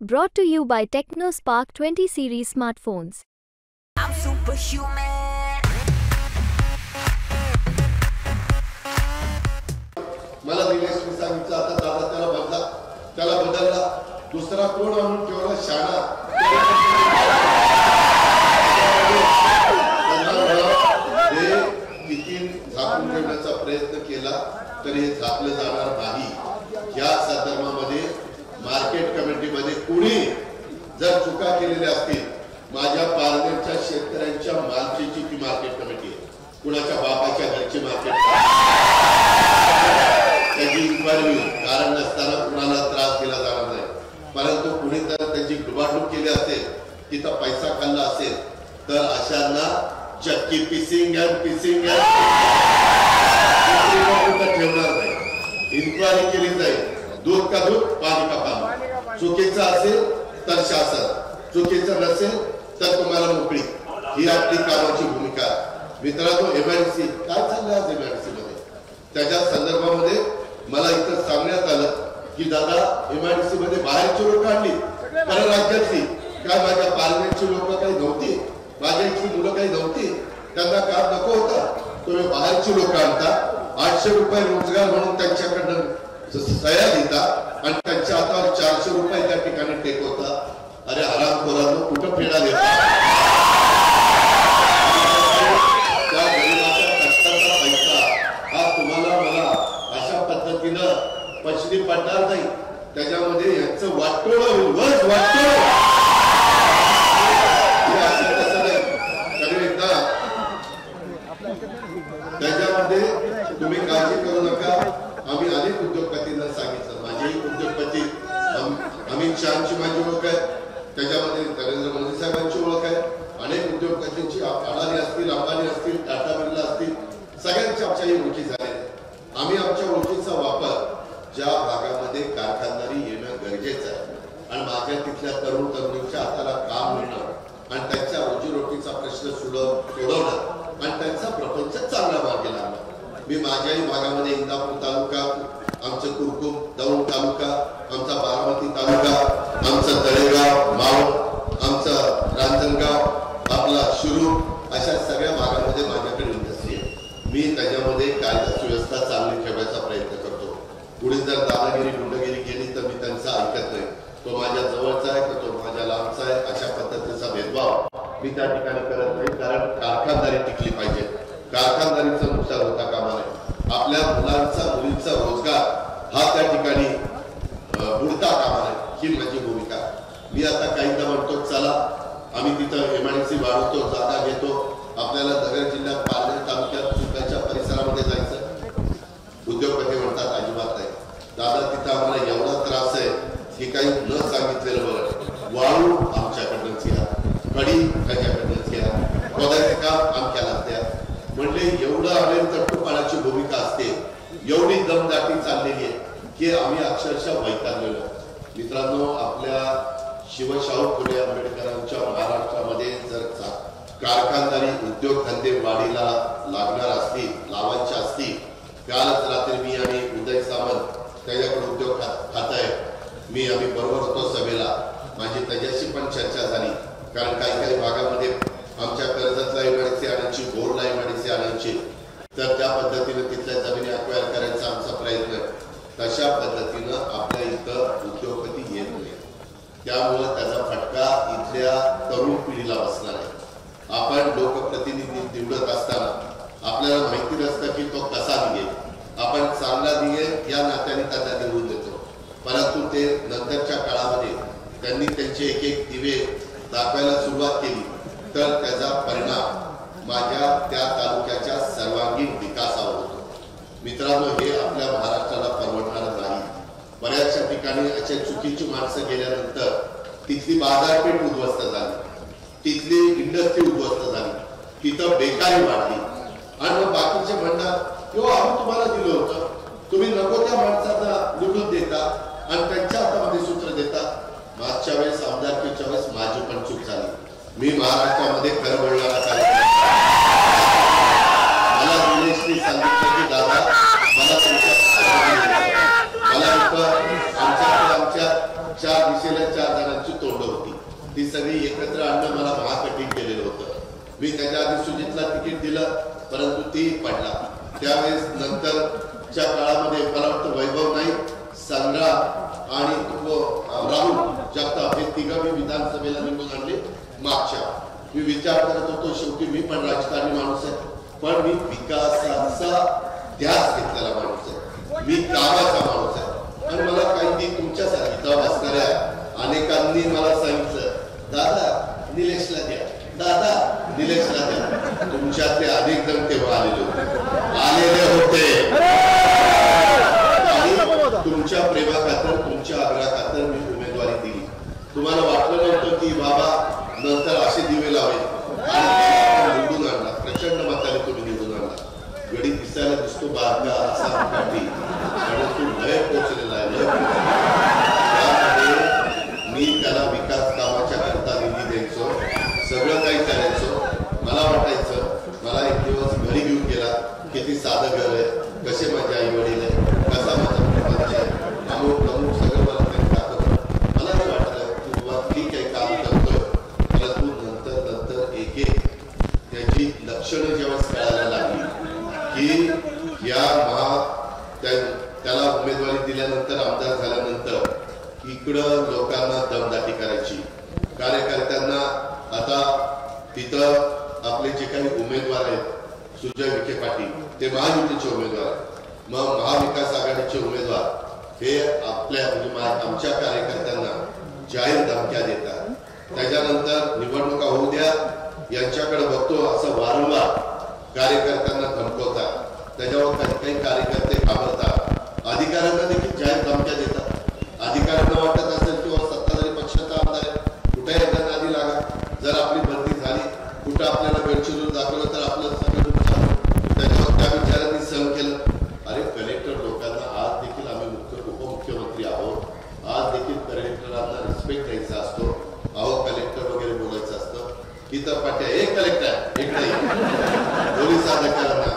Brought to you by TechnoSpark 20 series smartphones. I'm superhuman. मला दिनेशने सांगितलं आता दादा त्याला बदलला दुसरा कोण आणून ठेवला शाणा हे किती झाकून ठेवण्याचा प्रयत्न केला तरी हे झाकलं जाणार नाही। या संदर्भामध्ये मार्केट कमिटीमध्ये कुणी जर चुका केलेल्या असतील माझ्या पारनेरच्या शेतकऱ्यांच्या मालकीची ती मार्केट कमिटी आहे, कुणाच्या बापाच्या घरची मार्केट त्याची इन्क्वायरी कारण नसताना कुणाला त्रास दिला जाणार नाही। परंतु कुणी जर त्याची डुबाडूब केली असेल तिथं पैसा खाल्ला असेल तर अशांना चक्की पिसिंग ठेवणार नाही, इन्क्वायरी केली जाईल। दूध का दूध पाणी का पाणी, चुकीचं असेल तर शासन, चुकीचं नसेल तर तुम्हाला मोकळी, ही आपली कामाची भूमिका। मित्रांनो एमआयडीसी काय चाललंय आज एमआयडीसी मध्ये त्याच्या संदर्भामध्ये मला इथं सांगण्यात आलं की दादा एमआयडीसी मध्ये बाहेरची लोक आणली कारण राज्यातली काय माझ्या पालनेरची लोक काही नव्हती, माझ्या इथली मुलं काही नव्हती, त्यांना काम नको होतं, तुम्ही बाहेरची लोक आणता 800 रुपये रोजगार म्हणून त्यांच्याकडनं सह्या देता आणि त्यांच्या हातावर 400 रुपये त्या ठिकाणी टेकवता। अरे हरामखोरांनो कुठं फेडा देता, त्या गरीबाच्या कष्टाचा पैसा हा तुम्हाला मला अशा पद्धतीनं पचनी पडणार नाही, त्याच्यामध्ये यांचं वाटोळं होईल, बस वाटोळं त्याच्यामध्ये तुम्ही काळजी करू नका। आम्ही अनेक उद्योगपतींना सांगितलं, माझेही उद्योगपती अमित शहाची माझी ओळख आहे, त्याच्यामध्ये नरेंद्र मोदी साहेबांची ओळख आहे, अनेक उद्योगपतींची अडाणी असतील, अंबानी असतील, टाटा बिर्ला असतील, सगळ्यांची आमच्याही ओळखी झाली। आम्ही आमच्या ओळखीचा वापर ज्या भागामध्ये कारखानदारी येणं गरजेचं आहे आणि माझ्या तिथल्या तरुण तरुणींच्या हाताला काम मिळणं आणि त्यांच्या रोजीरोटीचा प्रश्न सोडवणं आणि त्यांचा प्रपंच चांगला मार्गी लागला। मी माझ्याही भागामध्ये इंदापूर तालुका, आमचं कुरकुम दौंड तालुका, आमचा बारामती तालुका, आमचं तळेगाव मावळ, आमचं रांजणगाव, आपला शिरूर, अशा सगळ्या भागामध्ये माझ्याकडे इंडस्ट्री आहे। मी त्याच्यामध्ये कायदा सुव्यवस्था चांगली ठेवायचा प्रयत्न करतो। पुढे जर दादागिरी गुंडगिरी केली तर मी त्यांचा ऐकत नाही, तो माझ्या जवळचा आहे तर तो माझ्या लांबचा आहे, अशा पद्धतीचा भेदभाव मी त्या ठिकाणी करत नाही, कारण कारखानदारी टिकली पाहिजे, कारखानदारीचं नुकसान होता कामा नये, आपल्या मुलांचा मुलींचा रोजगार हा त्या ठिकाणी बुडता कामा नये, ही माझी भूमिका। मी आता काहींना म्हणतो चला आम्ही तिथं एमआयडीसी वाढवतो, जागा घेतो, आपल्याला नगर जिल्ह्यात पारनेर तालुक्यात सुद्धाच्या परिसरामध्ये जायचं। उद्योगपती म्हणतात अजिबात नाही दादा, तिथं आम्हाला एवढा त्रास आहे की काही न सांगितलेलं बरं, वाळू आमच्याकडनंच घ्या, कडी त्याच्याकडनंच घ्या, खोदायचं काम आमच्यालाच द्या, म्हणजे एवढं आम्ही तट्टूपणाची भूमिका असते, एवढी दमदाटी चाललेली आहे की आम्ही अक्षरशः वैतागलेलो। मित्रांनो आपल्या शिवशाहू फुले आंबेडकरांच्या महाराष्ट्रामध्ये जर कारखानदारी उद्योगधंदे वाढीला लागणार असतील, लावायचे असतील, कालच रात्री मी आणि उदय सामंत त्याच्याकडे उद्योग खात आहे, आम्ही बरोबर होतो सभेला, माझी त्याच्याशी पण चर्चा झाली, कारण काही भागामध्ये आमच्या कर्जतला एमआयडीसी आणायची, बोरला एमआयडीसी आणायची, तर त्या पद्धतीने तिथल्या जमिनी अक्वायर करायचा आमचा प्रयत्न, तशा पद्धतीनं आपल्या इथं उद्योगपती येत नाही, त्यामुळे त्याचा फटका इथल्या तरुण पिढीला बसणार आहे। आपण लोकप्रतिनिधी निवडत असताना आपल्याला माहिती नसतं की तो कसा निघेल, आपण चांगला निघेल या नात्याने त्याला निवडून देतो, परंतु ते नंतरच्या काळामध्ये त्यांनी त्यांचे एक एक दिवे दाखवायला सुरुवात केली तर त्याचा परिणाम माझ्या त्या तालुक्याच्या सर्वांगीण विकासावर होतो। मित्रांनो हे आपल्या महाराष्ट्राला परवडणार नाही। बऱ्याचशा ठिकाणी अशा चुकीची माणसं गेल्यानंतर तिथली बाजारपेठ उद्ध्वस्त झाली, तिथली इंडस्ट्री उद्ध्वस्त झाली, तिथं बेकारी वाढली आणि मग बाकीचे म्हणतात किंवा आम्ही तुम्हाला दिलं होतं, तुम्ही नको त्या माणसांना निवडून देता आणि त्यांच्या हातामध्ये सूत्र देता। मागच्या वेळेस आमदारकीच्या वेळेस माझी पण चूक झाली, मी महाराष्ट्रामध्ये खरं बोलणारा कार्यक्रम, मला दिनेशने सांगितलं की दादा मला तुमच्या आमच्या चार दिशेला 4 जणांची तोंड होती, ती सगळी एकत्र आणणं मला महाकठीण केलेलं होतं. मी त्याच्या आधी सुजितला तिकीट दिलं, परंतु ती पडला. त्यावेळेस नंतरच्या काळामध्ये मला वाटतं वैभव नाईक, संग्राम आणि राहुल जगताप हे तिघं मी विधानसभेला निवडून आणले. मागच्या मी विचार करत होतो, शेवटी मी पण राजकारणी माणूस आहे, पण मी विकासाचा ध्यास घेतलेला माणूस आहे, मी कामाचा माणूस आहे. आणि मला काही तुमच्यासारखी इथं बसणाऱ्या अनेकांनी मला सांगितलं, दादा निलेशला द्या, दादा निलेशला द्या. तुमच्यातले अनेक जण तेव्हा आलेले होते आणि तुमच्या प्रेमाखातर, तुमच्या आग्रहाखातर मी उमेदवारी दिली. तुम्हाला वाटलं नव्हतं की बाबा नंतर असे दिवे लावेल आणि निवडून आणला. प्रचंड मताने तुम्ही निवडून आणला. गडी दिसायला दिसतो बारका असा काठी, परंतु लय पोचलेला आहे. मी त्याला विकास कामाच्या करता निधी द्यायचो, सगळं काही करायचो. मला वाटायचं, मला एक दिवस घरी घेऊन गेला, किती साधं घर आहे, कसे माझे आई वडील आहे, कसा माझा प्रपंच आहे, अमुक अमुक सगळं मला काही दाखवत. मला नाही वाटलं की बाबा ठीक आहे काम करतोय, परंतु नंतर एक त्याची लक्षणं जेव्हा कळायला लागली की या त्याला उमेदवारी दिल्यानंतर, आमदार झाल्यानंतर इकडं लोकांना दमदाटी करायची, कार्यकर्त्यांना. आता तिथं आपले जे काही उमेदवार आहेत, सुजय विखे पाटील ते महायुतीचे उमेदवार आहेत, मग महाविकास आघाडीचे उमेदवार हे आपल्या म्हणजे आमच्या कार्यकर्त्यांना जाहीर धमक्या देतात. त्याच्यानंतर निवडणुका होऊ द्या, यांच्याकडे बघतो असं वारंवार कार्यकर्त्यांना धमकवतात. त्याच्यावर काही कार्यकर्ते घाबरतात, अधिकाऱ्यांना देखील जाहीर धमक्या देतात. अधिकाऱ्यांना वाटत असेल किंवा सत्ताधारी पक्षाचा आमदार आहे, कुठे एकदा नादी लागा, जर आपली भरती झाली, कुठं आपल्याला गडचिरोली दाखवलं तर आपलं सगळं नुकसान. त्याच्यावर त्या विचारांनी सहन केलं. अरे कलेक्टर लोकांना आज देखील आम्ही उपमुख्यमंत्री आहोत, आज देखील कलेक्टरांना रिस्पेक्ट द्यायचा असतो. अहो कलेक्टर वगैरे बोलायचं असतं. इतर पाट्या एक कलेक्टर एक नाही, पोलीस अधिकाऱ्यांना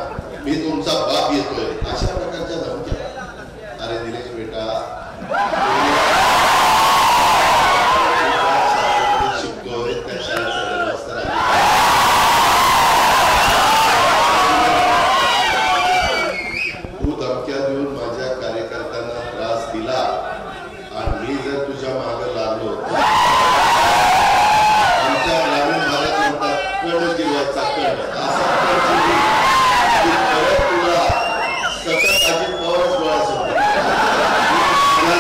मी तुमचा बाप येतोय, अशा प्रकारच्या धमक्या. अरे निलेश बेटा, शिकतोय त्या शाळेचा व्यवस्था तू धमक्या देऊन माझ्या कार्यकर्त्यांना त्रास दिला आणि मी जर तुझ्या मागे लागलो, आमच्या ग्रामीण भागात म्हणतात कड जीवाचा कड, असा तुला सतत अजित पवारच गोळा सोडतो.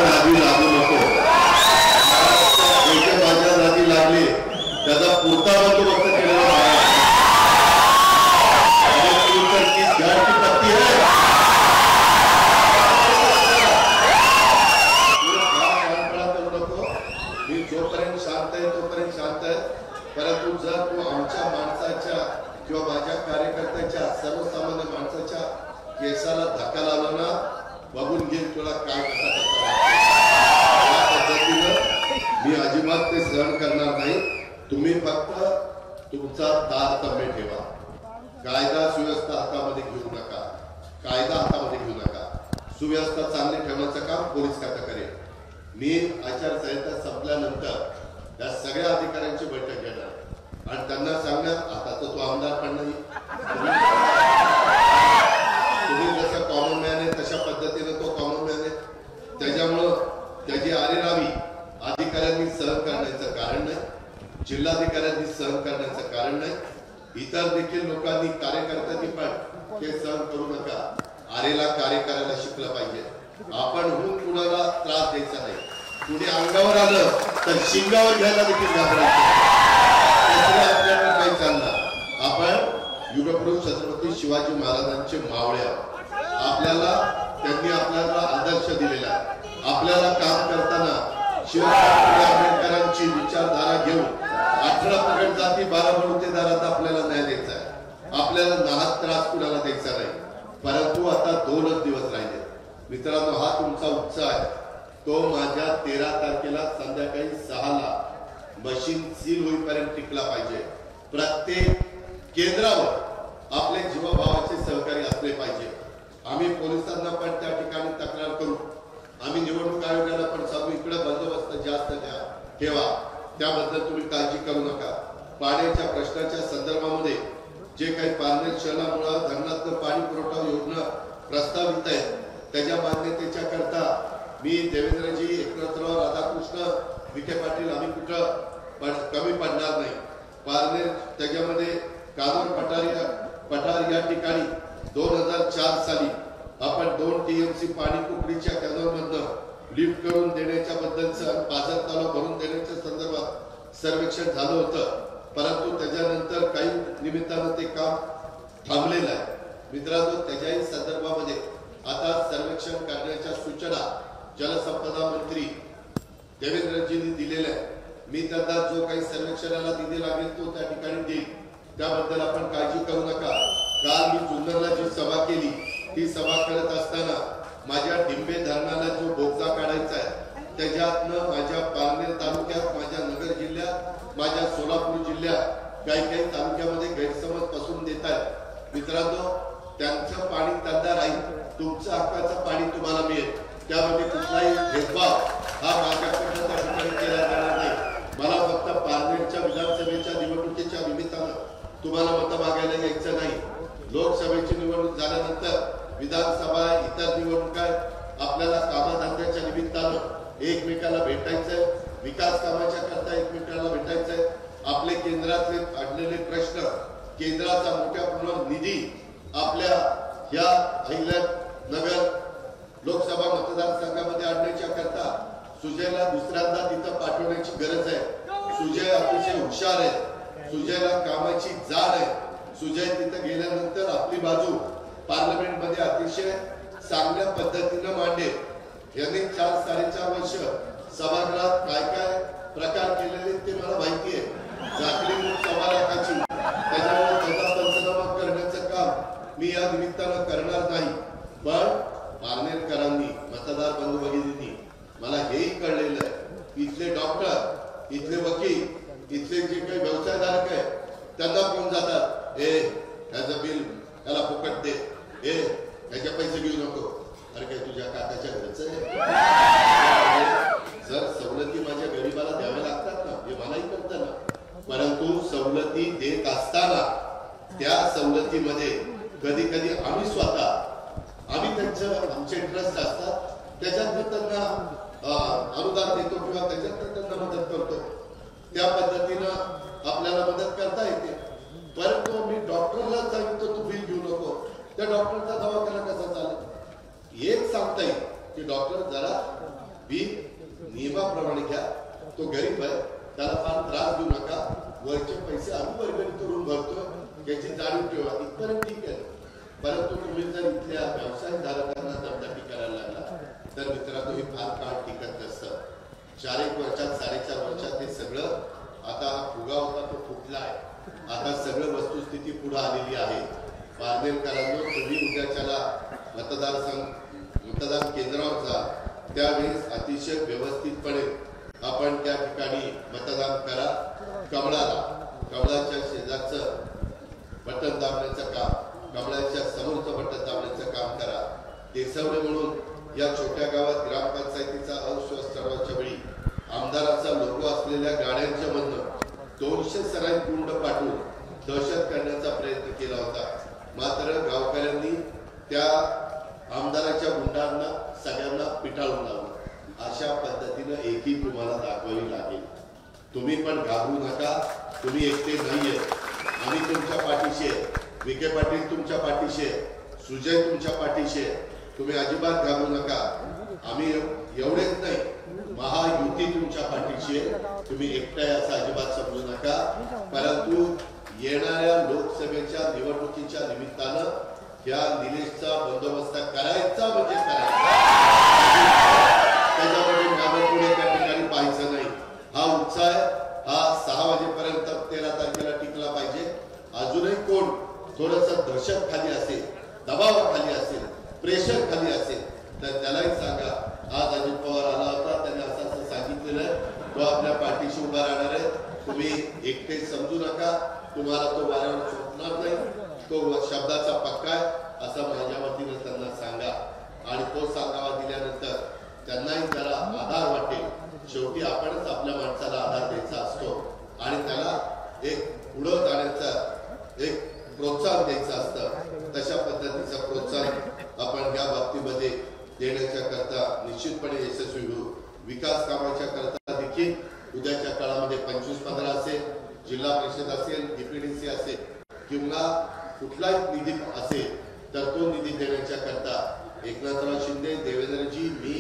नादी लागू नको, माझ्या नादी लागले त्याचा पुरता बंदोबस्त केलेला पत्ती आहे. मी जोपर्यंत शांत आहे तोपर्यंत शांत आहे, परंतु जर तू आमच्या माणसाच्या किंवा माझ्या कार्यकर्त्याच्या, सर्वसामान्य माणसाच्या केसाला धक्का लावला ना, बघून घेईल तुला काय कसा या पद्धतीनं मी अजिबात ते सहन करणार नाही. तुम्ही फक्त तुमचा तारतम्य ठेवा, कायदा सुव्यवस्था हातामध्ये घेऊ नका, कायदा हातामध्ये घेऊ नका. सुव्यवस्था चांगली ठेवण्याचं काम पोलीस खातं करेल. मी आचारसंहिता संपल्यानंतर या सगळ्या अधिकाऱ्यांची बैठक घेणार आणि त्यांना सांगणार, आता तर तो आमदार पण नाही, तुम्ही जसं कॉमन मॅन आहे तशा पद्धतीने तो कॉमन मॅन आहे. त्याच्यामुळं त्याची आरेरावी अधिकाऱ्यांनी सहन करण्याचं कारण नाही, जिल्हाधिकाऱ्यांनी सहन करण्याचं कारण नाही, इतर देखील लोकांनी, कार्यकर्त्यांनी पण ते सहन करू नका. आरेला कार्य करायला शिकलं पाहिजे. आपण होऊन कुणाला त्रास द्यायचा नाही. कुणी अंगावर आलं तर शिंगावर घ्यायला देखील घाबरायचं आपल्याला काही चालणार. आपण युगपुरुष छत्रपती शिवाजी महाराजांचे मावळे आहोत. त्यांनी आपल्याला आदर्श दिलेला आहे. आपल्याला काम करताना शिवशास्त्री आंबेडकरांची विचारधारा घेऊन 18 पगड जाती 12 बलुतेदारात आपल्याला न्याय द्यायचा आहे. आपल्याला नाहक त्रास कुणाला द्यायचा नाही. परंतु आता 2च दिवस राहिले मित्रांनो. हा तुमचा उत्साह आहे तो माझ्या 13 तारखेला संध्याकाळी 6ला मशीन सील होईपर्यंत टिकला पाहिजे. प्रत्येक केंद्रावर आपले जीवाभावाचे सहकारी असले पाहिजे. आम्ही पोलिसांना पण त्या ठिकाणी तक्रार करू आम्ही निवडणूक आयोगाला पण सांगू इकडे बंदोबस्त जास्त ठेवा, त्याबद्दल तुम्ही काळजी करू नका. पाण्याच्या प्रश्नाच्या संदर्भामध्ये जे काही पारनेर शहरामुळे धरणातलं पाणी पुरवठा योजना प्रस्तावित आहे त्याच्या मान्यतेच्या करता मी देवेंद्रजी, एकनाथराव, राधाकृष्ण विखे पाटील आम्ही कुठं कमी पडणार नाही. पारनेर त्याच्यामध्ये कानूर पठार या ठिकाणी 2004 साली आपण 2 TMC पाणी कुकडीच्या कॅनलमधनं लिफ्ट करून देण्याच्या बद्दलचं पाझर तलाव भरून देण्याच्या संदर्भात सर्वेक्षण झालं होतं, परंतु त्याच्यानंतर काही निमित्तानं ते काम थांबलेलं आहे. मित्रांनो, त्याच्याही संदर्भामध्ये आता सर्वेक्षण करण्याच्या सूचना जलसंपदा मंत्री देवेंद्रजींनी दिलेल्या आहे. मी त्यांना जो काही सर्वेक्षणाला निधी लागेल तो त्या ठिकाणी देईल, त्याबद्दल आपण काळजी करू नका. काल मी जुन्नरला जी सभा केली ती सभा करत असताना माझ्या डिंबे धरणाला जो बोगदा काढायचा आहे त्याच्यातनं माझ्या पारनेर तालुक्यात, माझ्या नगर जिल्ह्यात, माझ्या सोलापूर जिल्ह्यात काही तालुक्यामध्ये गैरसमज पसरून देत आहेत. मित्रांनो, त्यांचं पाणी त्यांना राहील, तुमचं हक्काचं पाणी तुम्हाला मिळेल, त्यामध्ये कुठलाही भेदभाव हा माझ्याकडनं त्या ठिकाणी केला जाणार नाही. मला फक्त पारनेरच्या विधानसभेच्या निवडणुकीच्या निमित्तानं तुम्हाला मतं मागायला यायचं नाही. लोकसभेची निवडणूक झाल्यानंतर विधानसभा, इतर निवडणुका आपल्याला कामधंद्याच्या निमित्तानं एकमेकाला भेटायचंय, विकास कामाच्या करता एकमेकाला भेटायचंय. आपले केंद्रातले अडलेले प्रश्न, केंद्राचा मोठ्या प्रमाणात निधी आपल्या या अहिल्यानगर लोकसभा मतदारसंघामध्ये आणण्याच्या करता सुजयला दुसऱ्यांदा तिथं पाठवण्याची गरज आहे. सुजय अतिशय हुशार आहे, सुजयला कामाची जाण आहे. सुजय तिथं गेल्यानंतर आपली बाजू पार्लमेंट मध्ये अतिशय चांगल्या पद्धतीनं मांडेल. यांनी 4-4.5 वर्ष सभागृहात काय प्रकार केलेले ते मला माहिती आहे. झाकली सभा लाखाची, त्याच्यामुळे त्याचा पंचनामा करण्याचं काम मी या निमित्तानं करणार नाही. पण पारनेरकरांनी, मतदार बंधू भगिनींनी मला हेही कळलेलं आहे, इथले डॉक्टर, इथले वकील, इथले जे काही व्यवसायधारक आहे त्यांना फोन जातात, ह्याचं बिल त्याला फुकट दे, ह्याचे पैसे घेऊ नको. अरे काय तुझ्या काकाच्या घरचं आहे? जर सवलती माझ्या गरीबाला द्याव्या लागतात ना, हे मलाही कळतं ना, परंतु सवलती देत असताना त्या सवलतीमध्ये कधी कधी आम्ही त्यांचं आमचे इंटरेस्ट असतात त्याच्यात त्यांना अनुदान देतो किंवा त्याच्यात त्यांना मदत करतो. त्या पद्धतीनं आपल्याला मदत करता येते. परंतु मी डॉक्टरला सांगितलं तू बिल घेऊ नको, त्या डॉक्टरचा दवाखाना कसा चालेल? एक सांगता येईल की डॉक्टर जरा बिल नियमाप्रमाणे घ्या, तो गरीब आहे, त्याला फार त्रास देऊ नका, वरचे पैसे आम्ही वर्गणी करून भरतो याची जाणीव ठेवा, इथपर्यंत ठीक आहे. परंतु तुम्ही जर इथल्या व्यवसायधारकांना दमदाटी करायला लागला तर मित्रांनो हे फार काळ टिकत नसतं. 4-1 वर्षात, 4.5 वर्षात हे सगळं, आता फुगा होता तो फुटला आहे. आता सगळं वस्तुस्थिती पुढे आलेली आहे. पारनेरकरांनो, तुम्ही उद्याच्याला मतदान केंद्रावर जा, त्यावेळेस अतिशय व्यवस्थितपणे आपण त्या ठिकाणी मतदान करा. कमळाच्या शेजारचं बटन दाबण्याचं काम, कमळाच्या समोरचं बटन दाबण्याचं काम करा. देसवडे म्हणून या छोट्या गावात ग्रामपंचायतीचा अविश्वास ठरवायच्या वेळी आमदाराचा लोगो असलेल्या गाड्यांच्या मधनं 200 सराई कुंड पाठवून दहशत करण्याचा प्रयत्न केला होता. मात्र गावकऱ्यांनी त्या आमदाराच्या गुंडांना सगळ्यांना पिटाळून लावलं. अशा पद्धतीनं एकी तुम्हाला दाखवावी लागेल. तुम्ही पण घाबरू नका, तुम्ही एकटे नाहीये, आम्ही तुमच्या पाठीशी आहे. विखे पाटील तुमच्या पाठीशी आहे, सुजय तुमच्या पाठीशी आहे. तुम्ही अजिबात घाबरू नका. आम्ही एवढेच नाही, महायुती तुमच्या पाठीशी आहे. तुम्ही एकट्या असं अजिबात समजू नका. परंतु येणाऱ्या लोकसभेच्या निवडणुकीच्या निमित्तानं या निलेशचा बंदोबस्त करायचा म्हणजे करायचा, त्याच्यामध्ये मागे पुढे त्या ठिकाणी पाहायचं नाही. हा उत्साह हा 6 वाजेपर्यंत 13 तारखेला टिकला पाहिजे. अजूनही कोण थोडस दहशत खाली असेल, दबावाखाली असेल, प्रेशर खाली असेल तर त्यालाही सांगा. आज अजित पवार आला होता, त्याने असं सांगितलेलं आहे, तो आपल्या पाठीशी उभा राहणार आहे. तुम्ही एकटे समजू नका, तुम्हाला तो वाऱ्यावर सुटणार नाही, तो शब्दाचा पक्का आहे असं माझ्या वतीनं त्यांना सांगा. आणि तो सांगावा दिल्यानंतर त्यांनाही जरा आधार वाटेल. शेवटी आपणच आपल्या माणसाला आधार द्यायचा असतो आणि त्याला एक पुढे जाण्याचा एक प्रोत्साहन द्यायचं असतं. तशा पद्धतीचं प्रोत्साहन आपण या बाबतीमध्ये देण्याच्या करता निश्चितपणे यशस्वी होऊ. विकास कामाच्या करता देखील उद्याच्या काळामध्ये 25-15 असेल, जिल्हा परिषद असेल, डीपीडीसी असेल किंवा कुठलाही निधी असेल तर तो निधी देण्याच्या करता एकनाथराव शिंदे, देवेंद्रजी, मी,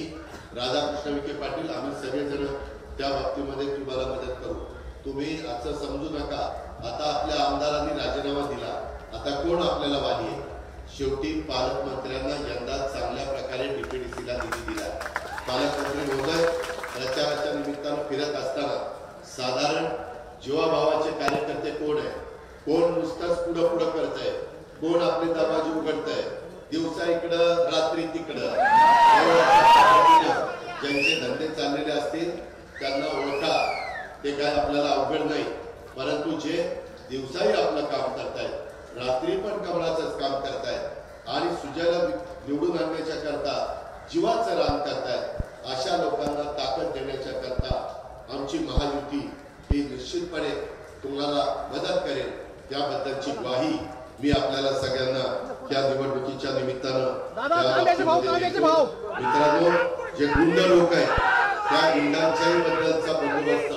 राधाकृष्ण विखे पाटील आम्ही सगळेजण त्या बाबतीमध्ये तुम्हाला मदत करू. तुम्ही असं समजू नका आता आपल्या आमदारांनी राजीनामा दिला, आता कोण आपल्याला वाली आहे. शेवटी पालकमंत्र्यांना यंदा चांगल्या प्रकारे डीपीडीसीला निधी दिला. पालकमंत्री महोदय प्रचाराच्या निमित्तानं फिरत असताना साधारण जीवाभावाचे कार्यकर्ते कोण आहे, कोण नुसतंच पुढं पुढं करत आहे, कोण आपले दरवाजे उघडत आहे, दिवसा इकडं रात्री तिकडं, ज्यांचे धंदे चाललेले असतील त्यांना ओळखा. ते काय आपल्याला अवघड नाही, परंतु जे दिवसाही आपलं काम करतायत, रात्री पण कमळाचंच काम करतायत आणि सुजयला निवडून आणण्याच्या करता जीवाचं रान करतायत, अशा लोकांना ताकद देण्याच्या करता आमची महायुती ही निश्चितपणे तुम्हाला मदत करेल. त्याबद्दलची ग्वाही मी आपल्याला सगळ्यांना या निवडणुकीच्या निमित्तानं. मित्रांनो, जे गुंड लोक आहेत त्या गुंडांच्याही बद्दलचा बंदोबस्त,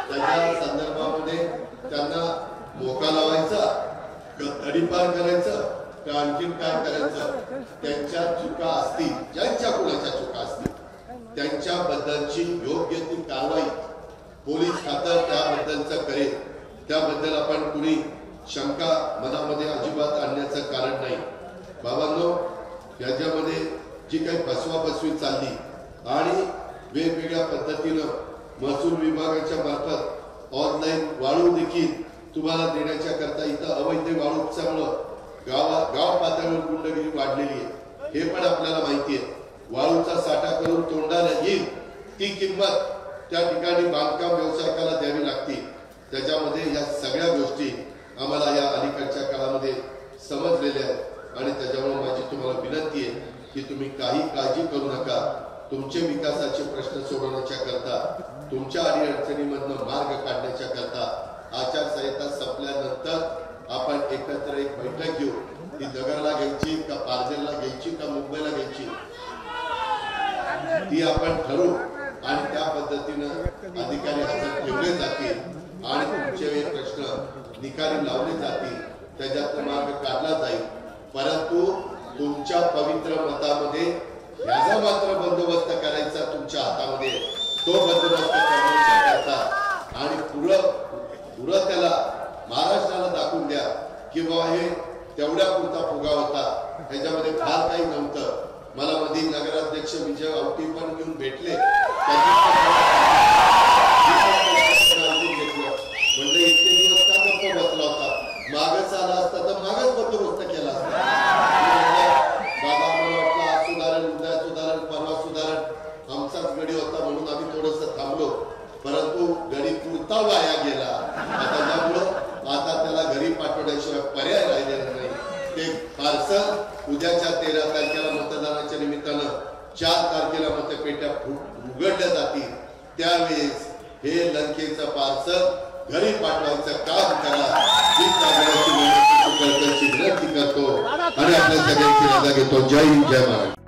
त्याच्या संदर्भामध्ये त्यांना मोका लावायचा, तडीपार करायचं का आणखीन काय करायचं, त्यांच्या चुका असतील, ज्यांच्या कुणाच्या चुका असतील त्यांच्याबद्दलची योग्य ती कारवाई पोलीस खातं त्याबद्दलचं करेल. त्याबद्दल आपण कुणी शंका मनामध्ये अजिबात आणण्याचं कारण नाही. बाबांनो, याच्यामध्ये जी काही फसवाफसवी चालली आणि वेगवेगळ्या पद्धतीनं महसूल विभागाच्या मार्फत ऑनलाईन वाळू देखील तुम्हाला देण्याच्या करता इथं अवैध वाळू उपसामुळं गाव पातळीवर गुंडगिरी वाढलेली आहे, हे पण आपल्याला माहिती आहे. वाळूचा साठा करून तोंडाला येईल ती किंमत त्या ठिकाणी बांधकाम व्यावसायिकाला द्यावी लागते. त्याच्यामध्ये या सगळ्या गोष्टी आम्हाला या अलीकडच्या काळामध्ये समजलेल्या आहेत आणि त्याच्यामुळे माझी तुम्हाला विनंती आहे की तुम्ही काही काळजी करू नका. तुमचे विकासाचे प्रश्न सोडवण्याच्या करता, तुमच्या अडीअडचणीमधनं मार्ग काढण्याच्या करता आचारसंहिता संपल्यानंतर आपण एकत्र एक बैठक घेऊ. ती नगरला घ्यायची का पारजेलला घ्यायची का मुंबईला घ्यायची ती आपण ठरवू आणि त्या पद्धतीनं अधिकारी हजर ठेवले जातील आणि तुमचे प्रश्न निकाली लावले जातील, त्याच्यात मार्ग काढला जाईल. परंतु तुमच्या पवित्र मतामध्ये याचा मात्र बंदोबस्त करायचा तुमच्या हातामध्ये, तो बंदोबस्त करण्याचा करता आणि पुढं त्याला महाराष्ट्राला दाखवून द्या की बाबा हे तेवढ्या पुरता फुगा होता, ह्याच्यामध्ये फार काही नव्हतं. मला मध्ये नगराध्यक्ष विजय आवटी पण घेऊन भेटले, म्हणलं इतके दिवस का गप्प बसला होता, मागच आला असता तर मागच बंदोबस्त केला असता. बाबा मला वाटलं आज सुधारण, उद्या सुधारण, परवा सुधारण, आमचाच गडी होता म्हणून आम्ही थोडस थांबलो, परंतु गडी पुरता वाया गेला. आता त्यामुळं आता त्याला घरी पाठवण्याशिवाय पर्याय राहिलेला नाही. ते पार्सल उद्याच्या 13 तारखेला मतदानाच्या निमित्तानं 4 तारखेला मतपेट्या उघडल्या जातील. त्यावेळेस हे लंकेचं पार्सल घरी पाठवायचं काम करा ही सगळ्यांची विनंती करतो आणि आपल्या सगळ्यांची रजा घेतो. जय हिंद, जय महाराष्ट्र.